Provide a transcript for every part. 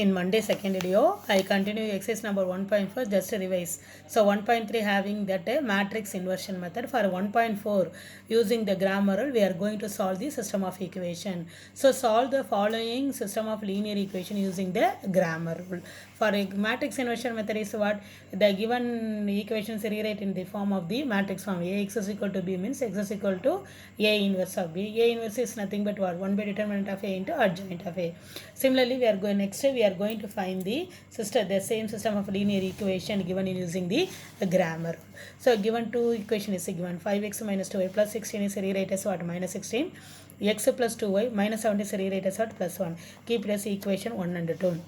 In Monday second video, I continue exercise number 1.4 just to revise. So 1.3 having that matrix inversion method. For 1.4 using the grammar rule, we are going to solve the system of equation. So solve the following system of linear equation using the grammar rule. For a matrix inversion method is what? The given equations rewrite in the form of the matrix form. Ax is equal to b means x is equal to A inverse of b. A inverse is nothing but what? 1 by determinant of A into adjoint of A. Similarly, we are going to find the same system of linear equation given in using the grammar. So given two equation is given 5x minus 2y plus 16 is rewrite as what? Minus 16. X plus 2y minus 7 is rewrite as what? Plus 1. Keep it as equation 1 and 2.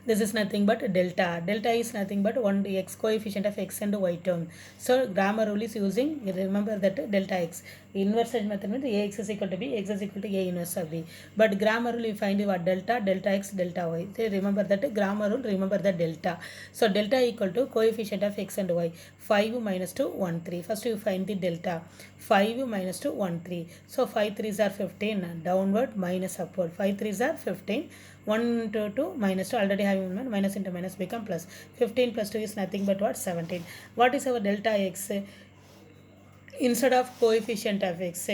This is nothing but delta. Delta is nothing but 1 x coefficient of x and y term. So grammar rule is using, remember that delta x. Inverse method means ax is equal to b, x is equal to a inverse of b. But grammar rule you find what? Delta, delta x, delta y. So remember that grammar rule, remember the delta. So delta equal to coefficient of x and y. 5 minus 2, 1, 3. First you find the delta. 5 minus 2, 1, 3. So 5 3s are 15. Downward minus upward. 5 3s are 15. 1 to 2 minus 2 already having 1 minus into minus become plus. 15 plus 2 is nothing but what? 17. What is our delta x? Instead of coefficient of x,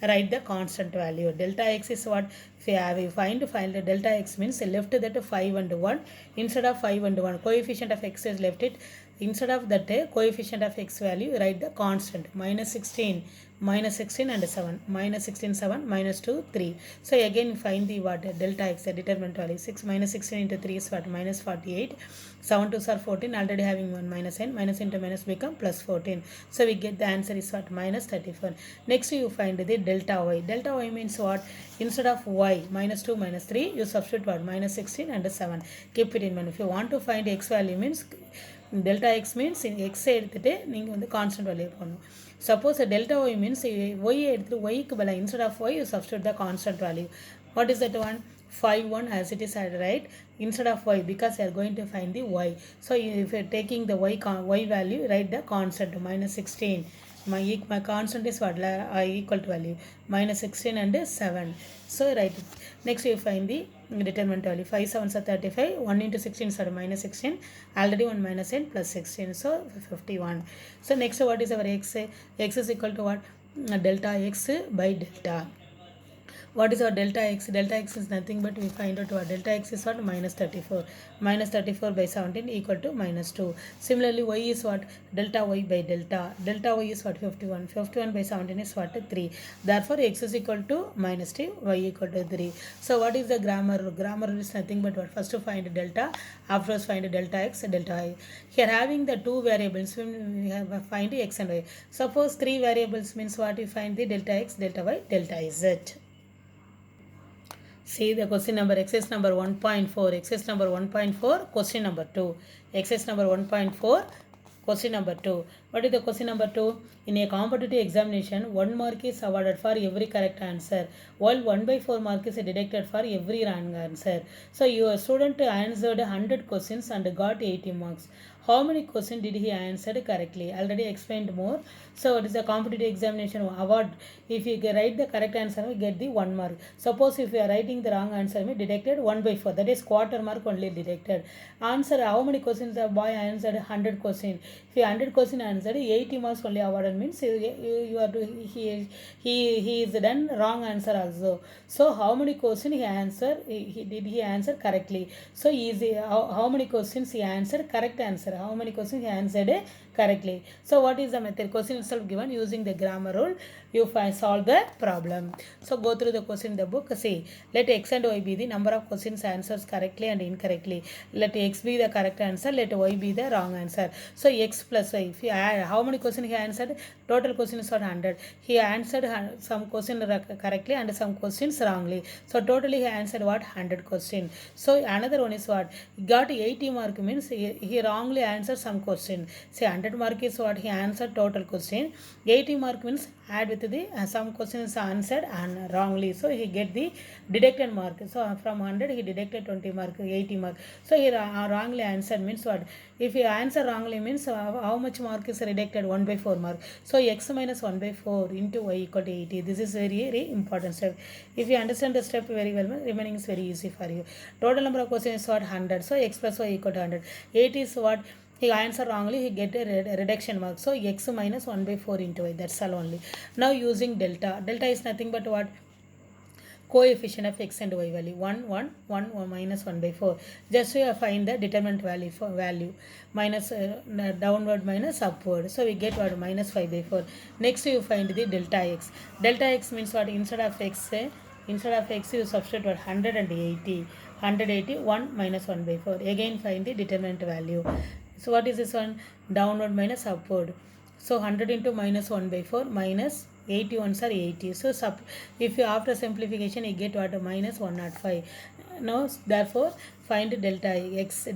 write the constant value. Delta x is what? We find the delta x means left that 5 and 1. Instead of 5 and 1, coefficient of x is left it. Instead of that coefficient of x value, write the constant. Minus 16 and 7. Minus 16, 7, minus 2, 3. So again find the what? Delta x, the determinant value. 6 minus 16 into 3 is what? Minus 48. 7 2s are 14. Already having 1 minus n. Minus into minus become plus 14. So we get the answer is what? Minus 34. Next you find the delta y. Delta y means what? Instead of y, minus 2, minus 3, you substitute what? Minus 16 and 7. Keep it in mind. If you want to find x value means delta x means in x எடுத்துட்டு நீங்க வந்து constant value பண்ணணும். Suppose delta y means y எடுத்துட்டு y க்கு பதிலா instead of y you substitute the constant value. What is that one? 5 1 as it is right instead of y because you are going to find the y. So if you are taking the y value, write the constant minus 16. My constant is what? Equal to value minus 16 and 7. So write it. Next you find the determinant value. 5 7s are 35. 1 into 16 is minus 16. Already 1 minus n plus 16. So 51. So next what is our x? X is equal to what? Delta x by delta. What is our delta x? Delta x is nothing but we find out what? Delta x is what? Minus 34. Minus 34 by 17 equal to minus 2. Similarly, y is what? Delta y by delta. Delta y is what? 51. 51 by 17 is what? 3. Therefore, x is equal to minus 2, y equal to 3. So, what is the grammar? Grammar is nothing but what? First to find delta, afterwards find delta x, delta y. Here having the two variables, we have find x and y. Suppose three variables means what? We find the delta x, delta y, delta z. See the question number, exercise number 1.4, exercise number 1.4, question number 2. Exercise number 1.4, question number 2. What is the question number 2? In a competitive examination, 1 mark is awarded for every correct answer, while 1 by 4 mark is deducted for every wrong answer. So your student answered 100 questions and got 80 marks. How many questions did he answer correctly? Already explained more. So it is a competitive examination award. If you write the correct answer, we get the 1 mark. Suppose if you are writing the wrong answer, we deducted 1 by 4. That is quarter mark only deducted. Answer how many questions the boy answered? 100 questions. If you 100 questions answered, 80 marks only awarded means you are he is done wrong answer also. So how many questions he answered? Did he answer correctly? So easy. How many questions he answered correct answer? How many questions he answered correctly? So what is the method? Question itself given using the grammar rule. You solve the problem. So go through the question in the book. See, let x and y be the number of questions answers correctly and incorrectly. Let x be the correct answer. Let y be the wrong answer. So x plus y. If you add, how many questions he answered? Total questions are 100. He answered some questions correctly and some questions wrongly. So totally he answered what? 100 questions. So another one is what? He got 80 mark means he wrongly answered some question. Say 100 mark is what he answered total question. 80 mark means add with the some questions answered and wrongly. So he get the deducted mark. So from 100 he deducted 20 mark, 80 mark. So he wrongly answered means what? If you answer wrongly means how much mark is deducted? 1 by 4 mark. So x minus 1 by 4 into y equal to 80. This is very, very important step. If you understand the step very well, remaining is very easy for you. Total number of questions is what? 100. So x plus y equal to 100. 80 is what? He answer wrongly, he get a reduction mark. So x minus 1 by 4 into y. That's all only. Now using delta. Delta is nothing but what? Coefficient of x and y value 1 minus 1 by 4. Just we find the determinant value for value minus downward minus upward. So we get what? Minus 5 by 4. Next you find the delta x. Delta x means what? Instead of x you substitute what? 180. 1 minus 1 by 4. Again find the determinant value. So what is this one? Downward minus upward. So 100 into minus 1 by 4 minus 81s are 80. So if you after simplification you get what? Minus 105. Now therefore find delta x.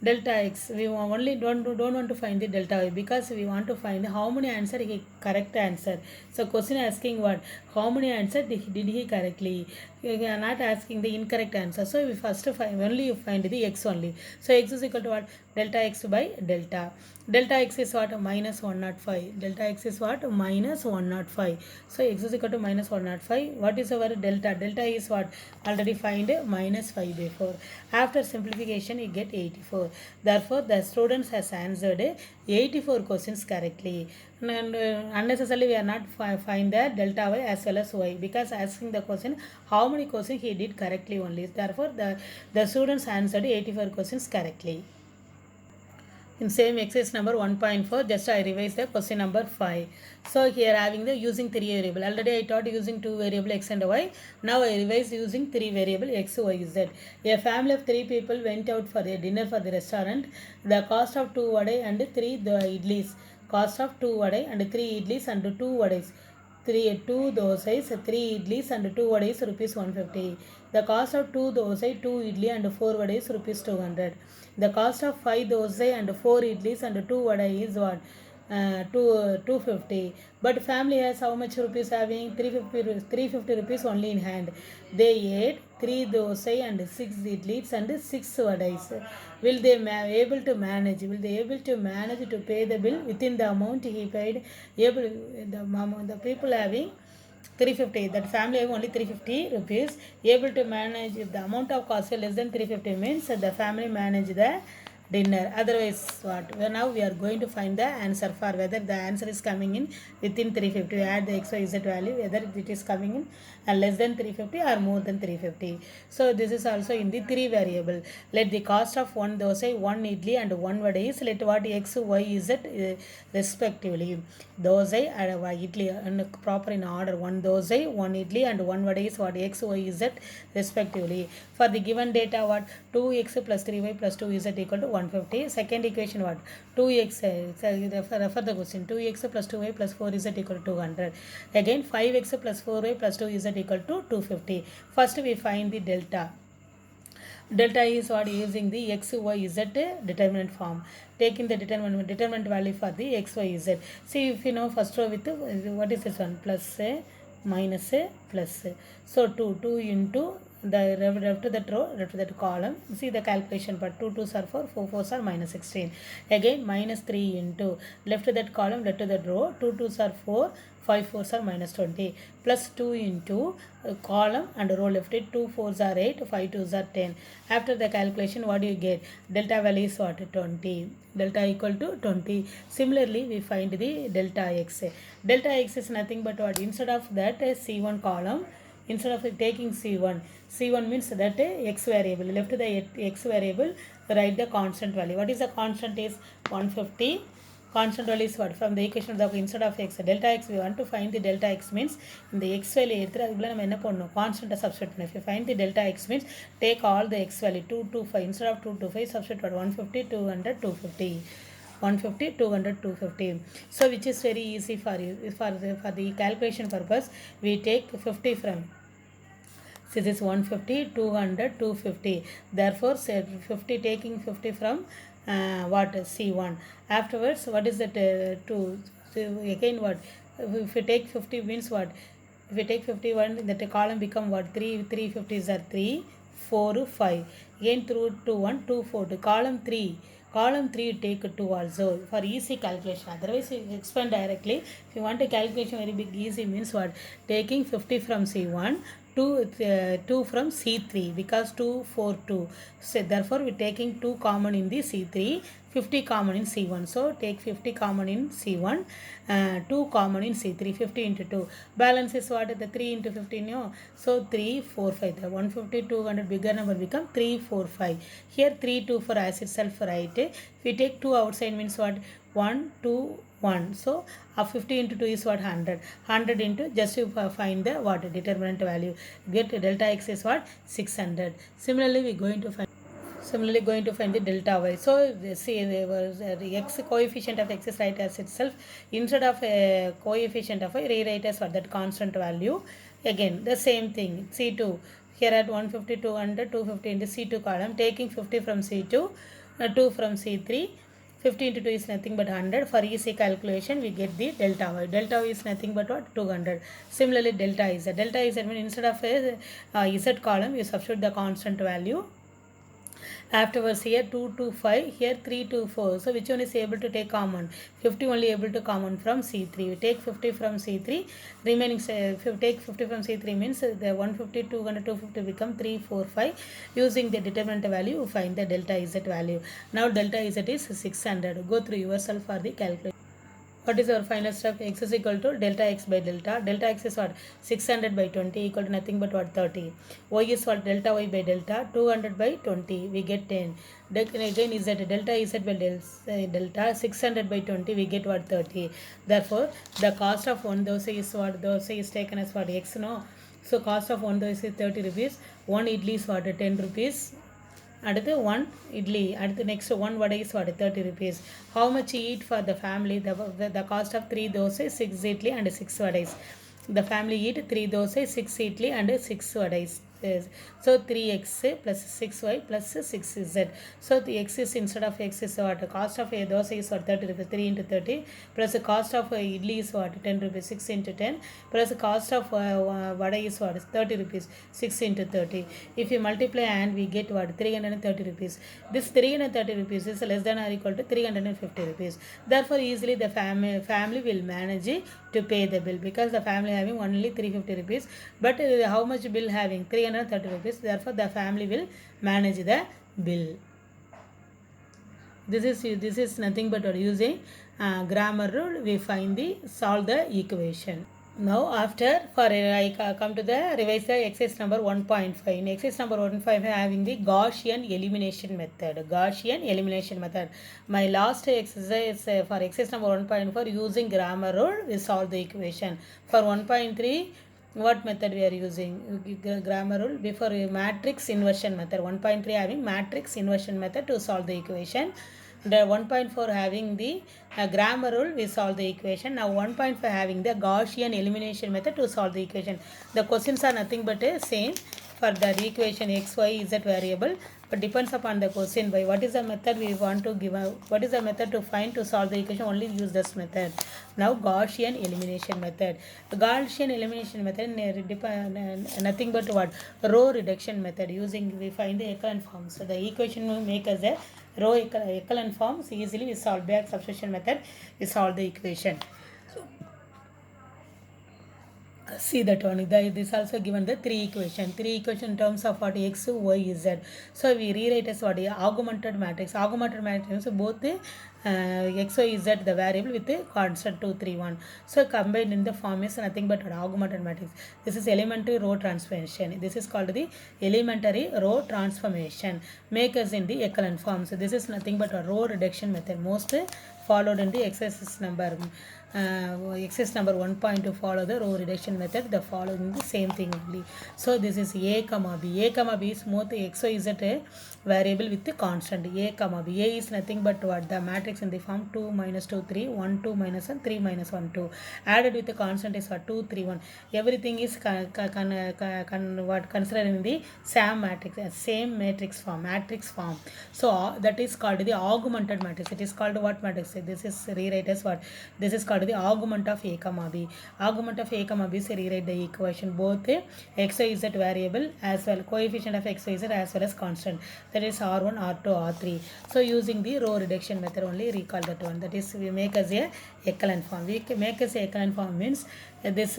Delta x we only don't want to find the delta y because we want to find how many answer he correct answer. So question asking what? How many answer did he correctly? We are not asking the incorrect answer. So we first find only you find the x only. So x is equal to what? Delta x by delta. Delta x is what? Minus 105. Delta x is what? Minus 105. So x is equal to minus 105. What is our delta? Delta is what? Already find minus 5 by 4. After simplification you get 84. Therefore the students has answered 84 questions correctly. And unnecessarily we are not find the delta y as well as y because asking the question how many questions he did correctly only. Therefore the students answered 84 questions correctly. In same exercise number 1.4, just I revise the question number 5. So here having the using 3 variable. Already I taught using 2 variable x and y. Now I revise using 3 variable x, y, z. A family of 3 people went out for a dinner for the restaurant. The cost of 2 vadai and 3 the idlis. Cost of 2 vadai and 3 idlis and 2 vadais. 2 dosais, 3 idlis and 2 vadais rupees 150. The cost of 2 dosai, 2 idli and 4 vadais rupees 200. The cost of 5 dosai and 4 idlis and 2 vadai is what? 250. But family has how much rupees having? 350 rupees only in hand. They ate 3 dosai and 6 idlis and 6 vadais. Will they able to manage? Will they able to manage to pay the bill within the amount he paid? The people having 350, that family have only 350 rupees, able to manage. If the amount of cost is less than 350 means the family manage the dinner. Otherwise what? Well, now we are going to find the answer for whether the answer is coming in within 350. We add the x, y, z value whether it is coming in less than 350 or more than 350. So this is also in the 3 variable. Let the cost of 1 dosai, 1 idli and 1 vada is let what x, y, z respectively. Dosai and idli and proper in order. 1 dosai, 1 idli and 1 vada is what? X, y, z respectively. For the given data what? 2x plus 3y plus 2z equal to 150. Second equation what? 2x, refer the question. 2x plus 2y plus 4z equal to 200. Again 5x plus 4y plus 2z equal to 250. First we find the delta. Delta is what? Using the x, y, z determinant form. Taking the determinant value for the x, y, z. See if you know first row with what is this one? Plus minus plus. So 2 into the left to that row, left to that column. See the calculation part. 2 2s are 4, 4 4s are minus 16. Again minus 3 into left to that column, left to that row. 2 2s are 4, 5 4s are minus 20. Plus 2 into column and row left it. 2 4s are 8, 5 2s are 10. After the calculation what do you get? Delta value is what? 20. Delta equal to 20. Similarly we find the delta x. Delta x is nothing but what? Instead of that C1 column, instead of taking C1 means that x variable. Left the x variable, write the constant value. What is the constant is 150. Constant value is what? From the equation of the instead of x. Delta x we want to find the delta x means in the x value constant substitute. If you find the delta x means take all the x value 225. Instead of 225 substitute what? 150, 200, 250. 150, 200, 250. So which is very easy for you. For the calculation purpose we take 50 from. So this is 150, 200, 250. Therefore, 50 taking 50 from what C1. Afterwards, what is that 2? So again what? If you take 50 means what? If you take 51, that column become what? 3 50s are 3, 4, 5. Again through 2, 1, 2, 4. To column 3. Column 3 take 2 also for easy calculation. Otherwise, you expand directly. If you want a calculation very big, easy means what? Taking 50 from C1, 2 from C3 because 2, 4, 2. So therefore, we taking 2 common in the C3, 50 common in C1. So take 50 common in C1, 2 common in C3, 50 into 2. Balance is what? The 3 into 15. No? So 3, 4, 5. The 150, 200 bigger number become 3, 4, 5. Here 3, 2 for as itself right. If we take 2 outside means what? 1, 2, 1. So 50 into 2 is what? 100. 100 into just to find the what? Determinant value. Get delta x is what? 600. Similarly, we going to find the delta y. So see the x coefficient of x is right as itself. Instead of a coefficient of y, rewrite as what? That constant value. Again the same thing. C2 here at 150, 200, 250 in the C2 column, taking 50 from C2, 2 from C3. 50 into 2 is nothing but 100. For easy calculation, we get the delta y. Delta y is nothing but what? 200. Similarly, delta z. Delta z means instead of a z column, you substitute the constant value. Afterwards, here 2 to 5, here 3 to 4. So which one is able to take common? 50 only able to common from C3. We take 50 from C3. Remaining, if you take 50 from C3 means the 150, 200, 250 become 3, 4, 5. Using the determinant value, you find the delta z value. Now delta z is 600. Go through yourself for the calculation. What is our final step? X is equal to delta x by delta. Delta x is what? 600 by 20 equal to nothing but what? 30. Y is what? Delta y by delta. 200 by 20. We get 10. Again is that delta z by delta. 600 by 20. We get what? 30. Therefore, the cost of one dosa is what? Dosa is taken as what? X, no? So, cost of one dosa is 30 rupees. One idli is what? 10 rupees. அடுத்து 1 idli, அடுத்து next 1 vada is what? 30 rupees. How much eat for the family? The cost of 3 dosa, 6 idli and 6 vadais. The family eat 3 dosa, 6 idli and 6 vadais. So 3x plus 6y plus 6z. So the x is instead of x is what? Cost of a dosa is what? 30 rupees. 3 into 30 plus the cost of idli is what? 10 rupees. 6 into 10 plus the cost of vada is what? 30 rupees. 6 into 30. If you multiply and we get what? 330 rupees. This 330 rupees is less than or equal to 350 rupees. Therefore easily the family will manage to pay the bill because the family having only 350 rupees. But how much bill having? 330 rupees. Therefore the family will manage the bill. This is nothing but using grammar rule. We solve the equation. Now after I come to the revise the exercise number 1.5. In exercise number 1.5 having the Gaussian elimination method. Gaussian elimination method. My last exercise for exercise number 1.4 using grammar rule we solve the equation. For 1.3 what method we are using? Grammar rule before matrix inversion method. 1.3 having matrix inversion method to solve the equation. The 1.4 having the grammar rule we solve the equation. Now 1.5 having the Gaussian elimination method to solve the equation. The questions are nothing but same for the equation x, y, z variable, but depends upon the question by what is the method we want to give out, what is the method to find to solve the equation, only use this method. Now Gaussian elimination method. The Gaussian elimination method nothing but what? Row reduction method. Using we find the echelon forms. So the equation will make us a row echelon forms. Easily we solve back substitution method. We solve the equation. See that one. This also given the 3 equation. 3 equation in terms of what? X, y, z. So we rewrite as what? Augmented matrix. Augmented matrix both the x, y, z the variable with the constant 2, 3, 1. So combined in the form is nothing but an augmented matrix. This is elementary row transformation. This is called the elementary row transformation. Make us in the echelon form. So this is nothing but a row reduction method. Most followed in the exercise number. Exercise number 1.2 follow the row reduction method. The following the same thing only. So this is a comma b. A comma b is both x, y, z variable with the constant a comma b. A is nothing but what? The matrix matrix in the form 2 minus 2 3 1 2 minus 1 3 minus 1 2. Added with the constant is what 2 3 1. Everything is considered in the same matrix form. So that is called the augmented matrix. It is called what matrix? This is rewrite as what? This is called the augment of a comma b. Augment of a comma b is rewrite the equation both x y z variable as well coefficient of x y z as well as constant. That is r1 r2 r3. So using the row reduction method only recall that one. That is we make as a echelon form. We make as a echelon form means this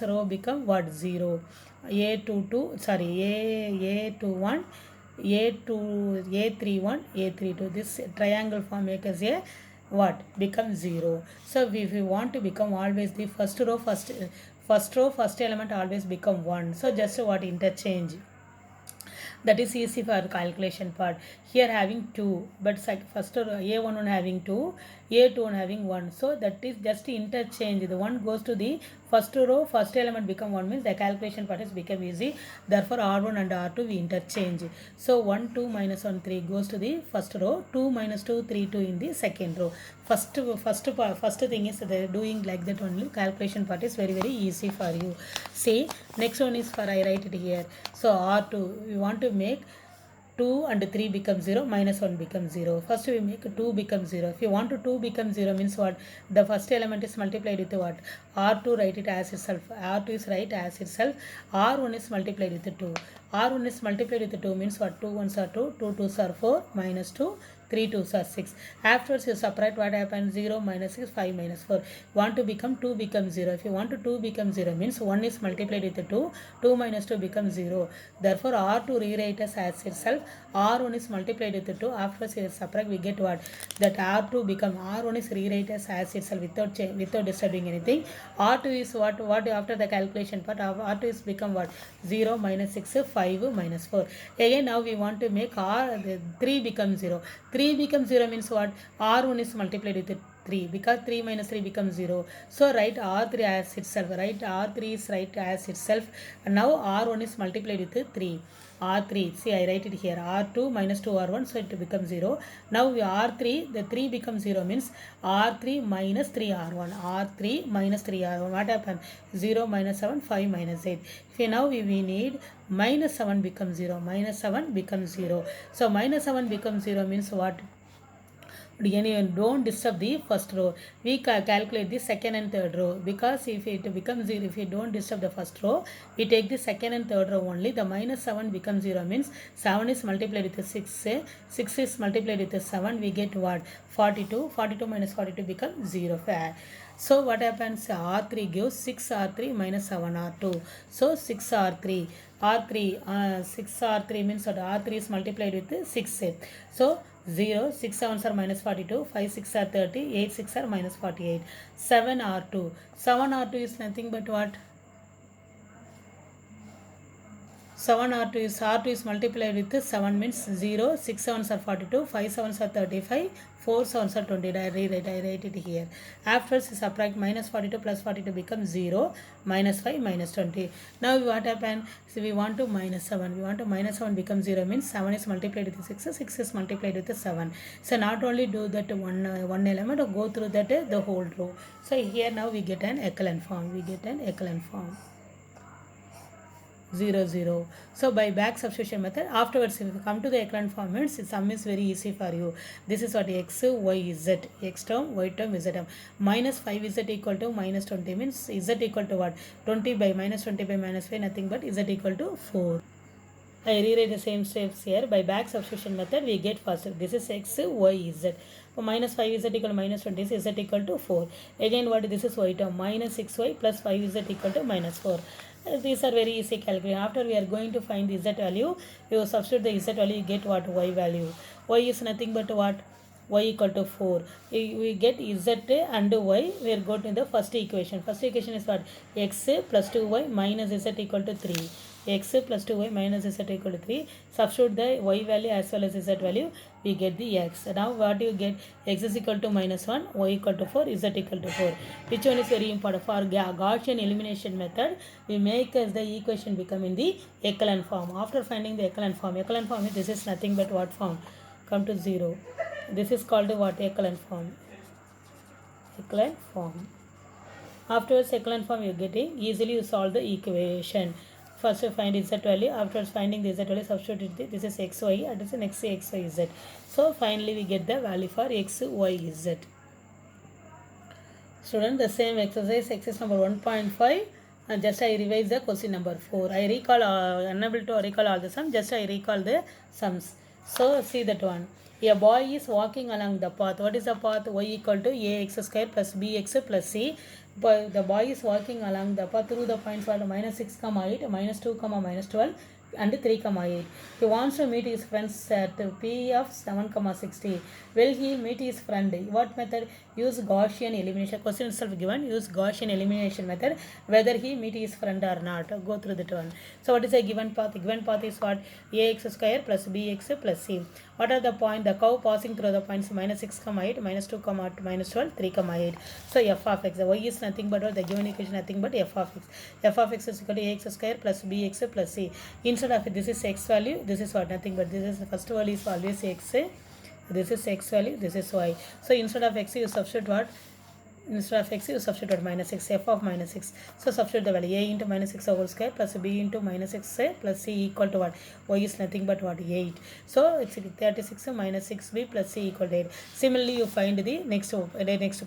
row become what? 0. A22 sorry A21 A2 A31 A32. This triangle form make as a what? Become 0. So if we want to become always the first row first element always become 1. So just what? Interchange. That is easy for calculation part. Here having 2, but first A11 having 2, A21 having 1. So that is just interchange. The 1 goes to the first row, first element become 1 means the calculation part has become easy. Therefore R1 and R2 we interchange. So 1 2 minus 1 3 goes to the first row, 2 minus 2 3 2 in the second row. First thing is doing like that only. Calculation part is very easy for you. See, next one is for I write it here. So R2 we want to make 2 and 3 become 0, minus 1 becomes 0. First we make 2 become 0. If you want to 2 become 0 means what? The first element is multiplied with what? R2 write it as itself. R2 is write as itself. R1 is multiplied with 2. R1 is multiplied with 2 means what? 2 1s are 2, 2 2s are 4, minus 2, 3 2s are 6. Afterwards you subtract what happens? 0 minus 6, 5 minus 4. Want to become 2 becomes 0. If you want to 2 become 0 means 1 is multiplied with 2, 2 minus 2 becomes 0. Therefore R2 rewrite as itself. R1 is multiplied with 2. Afterwards you subtract, we get what? That R2 become R1 is rewrite as itself without disturbing anything. R2 is what after the calculation part R2 is become what? 0 minus 6, 5 minus 4. Again now we want to make 3 becomes 0. 3 becomes 0 means what? R1 is multiplied with 3 because 3 minus 3 becomes 0. So write R3 as itself. Write R3 is right as itself. And now R1 is multiplied with 3. R3, see I write it here, R2 minus 2 R1, so it becomes 0. Now R3, the 3 becomes 0 means R3 minus 3 R1. R3 minus 3 R1. What happened? 0 minus 7, 5 minus 8. Okay, now we need minus 7 becomes 0. Minus 7 becomes 0. So minus 7 becomes 0 means what? Don't disturb the first row. We calculate the second and third row because if it becomes 0, if you don't disturb the first row, we take the second and third row only. The minus 7 becomes 0 means 7 is multiplied with 6. 6 is multiplied with 7. We get what? 42. 42 minus 42 becomes 0. So what happens? R3 gives 6 R3 minus 7 R2. So 6 R3. R3 6 R3 means that R3 is multiplied with 6. So 0, 6 7s are minus 42, 5 6 are 30, 8 6 are minus 48. 7 R2. 7 R2 is nothing but what? 7 R2 is multiplied with 7 means 0, 6 7s are 42, 5 7s are 35, 4 7s are 20. I write it here. After subtract minus 42 plus 42 becomes 0, minus 5 minus 20. Now what happened? So we want to minus 7. We want to minus 7 becomes 0 means 7 is multiplied with 6, 6 is multiplied with 7. So not only do that one element or go through that the whole row. So here now we get an echelon form. 0 0. So by back substitution method, afterwards if you come to the echelon form means sum is very easy for you. This is what x y z, x term y term z term. Minus 5z equal to minus 20 means z equal to what? 20 by minus 20 by minus 5 nothing but z equal to 4. I rewrite the same steps here. By back substitution method we get first this is x y z. So minus 5z equal to minus 20 is z equal to 4. Again what? This is y term minus 6y plus 5z equal to minus 4. These are very easy calculation. After we are going to find the z value, you substitute the z value, you get what? Y value. Y is nothing but what? Y equal to 4. We get z and y. We are going to the first equation. First equation is what? X plus 2y minus z equal to 3. X plus 2y minus z equal to 3. Substitute the y value as well as z value. We get the x. Now what do you get? X is equal to minus 1, y equal to 4, z equal to 4. Which one is very important? For Gaussian elimination method, we make as the equation become in the echelon form. After finding the echelon form is this is nothing but what form? Come to 0. This is called what? Echelon form. Echelon form. Afterwards, echelon form you are getting, easily you solve the equation. First you find z value, afterwards finding the z value, substitute this is xy, and this is next x, y, z. So finally we get the value for x, y, z. Student, the same exercise number 1.5, and just I revise the question number 4. I recall, unable to recall all the sums, just I recall the sums. So see that one. A boy is walking along the path. What is the path? Y equal to ax square plus bx plus c. But the boy is walking along the path through the points for minus 6, 8, minus 2, minus 12 and 3, 8. He wants to meet his friends at P of 7, 60. Will he meet his friend? What method? Use Gaussian elimination. Question itself given. Use Gaussian elimination method. Whether he meet his friend or not. Go through that one. So what is a given path? The given path is what? Ax square plus bx plus c. What are the point? The curve passing through the points minus 6, 8, minus 2, minus 12, 3, 8. So f of x. The y is nothing but what? The given equation nothing but f of x. F of x is equal to ax square plus bx plus c. Instead of this is x value, this is what? Nothing but this is the first value is always x. This is x value, this is y. So instead of x you substitute what? Instead of x you substitute minus 6, f of minus 6. So substitute the value a into minus 6 whole square plus b into minus 6 plus c equal to what? Y is nothing but what? 8. So it's 36 minus 6b plus c equal to 8. Similarly you find the next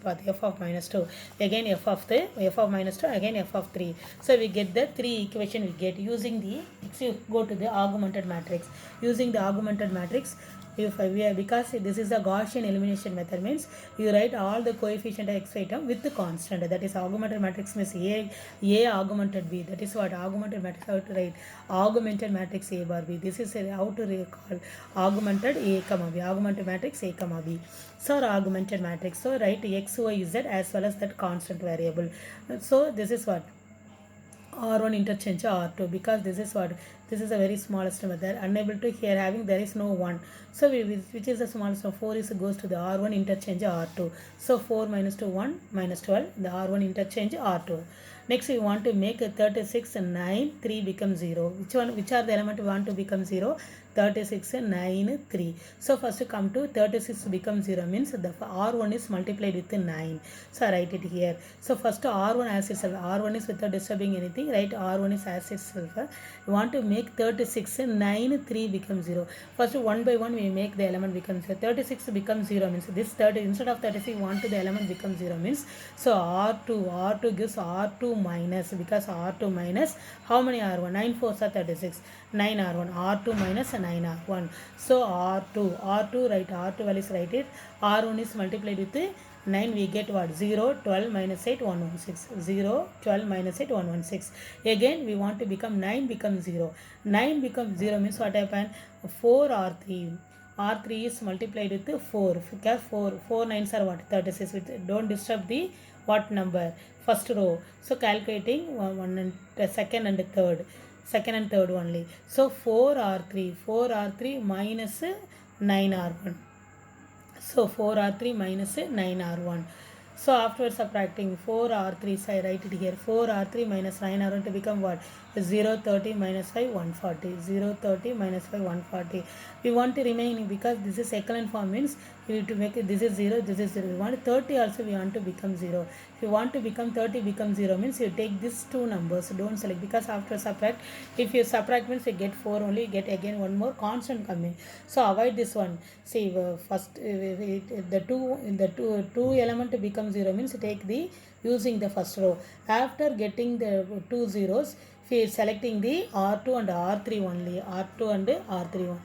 path, f of minus 2. Again f of minus 2, again f of 3. So we get the 3 equation we get using the, you go to the augmented matrix. Using the augmented matrix, because this is the Gaussian elimination method, means you write all the coefficient of x item with the constant. That is augmented matrix means a augmented b. That is what augmented matrix. How to write augmented matrix a bar b. This is how to recall augmented a comma b. Augmented matrix a comma b. So augmented matrix. So write x, y, z as well as that constant variable. So this is what R1 interchange R2, because this is what, this is a very smallest method, unable to here having there is no 1. So which is the smallest of 4 is goes to the R1 interchange R2. So 4 minus 2 1 minus 12, the R1 interchange R2. Next we want to make a 36 and 9 3 becomes 0. Which are the element we want to become 0? 36 and 9 3. So first come to 36 becomes 0 means the R1 is multiplied with 9. So I write it here. So first R1 as itself. R1 is without disturbing anything. Right? R1 is as itself. We want to make 36 and 9 3 becomes 0. First one by one we make the element becomes 0. 36 becomes 0 means this 30 instead of 36 we want to the element becomes 0 means, so R2 gives R2 minus, because R2 minus how many R1? 9 4s are 36. 9 R1. R2 minus 9 R1. So R2 write R2 values, write it. R1 is multiplied with 9, we get what? 0, 12 minus 8, 116. 0, 12 minus 8, 116. Again we want to become 9 becomes 0. 9 becomes 0 means what happened? 4 R3. R3 is multiplied with 4. Because 4 9s are what? 36. Don't disturb the what number? First row. So calculating one and second and third only. So 4 R3 minus 9 R1. So 4 R3 minus 9 R1. So after subtracting 4 R3, so I write it here. 4 R3 minus 9 R1 to become what? 0 30 minus 5 140. 0 30 minus 5 140. We want to remain, because this is echelon form means we need to make it, this is 0, this is 0. We want 30 also, we want to become 0. If you want to become 30 become 0 means you take these two numbers, don't select, because after subtract, if you subtract means you get 4 only, you get again one more constant coming. So avoid this one. See first the two element to become 0 means take the using the first row. After getting the 2 zeros, we are selecting the R2 and R3 only. R2 and R3 only.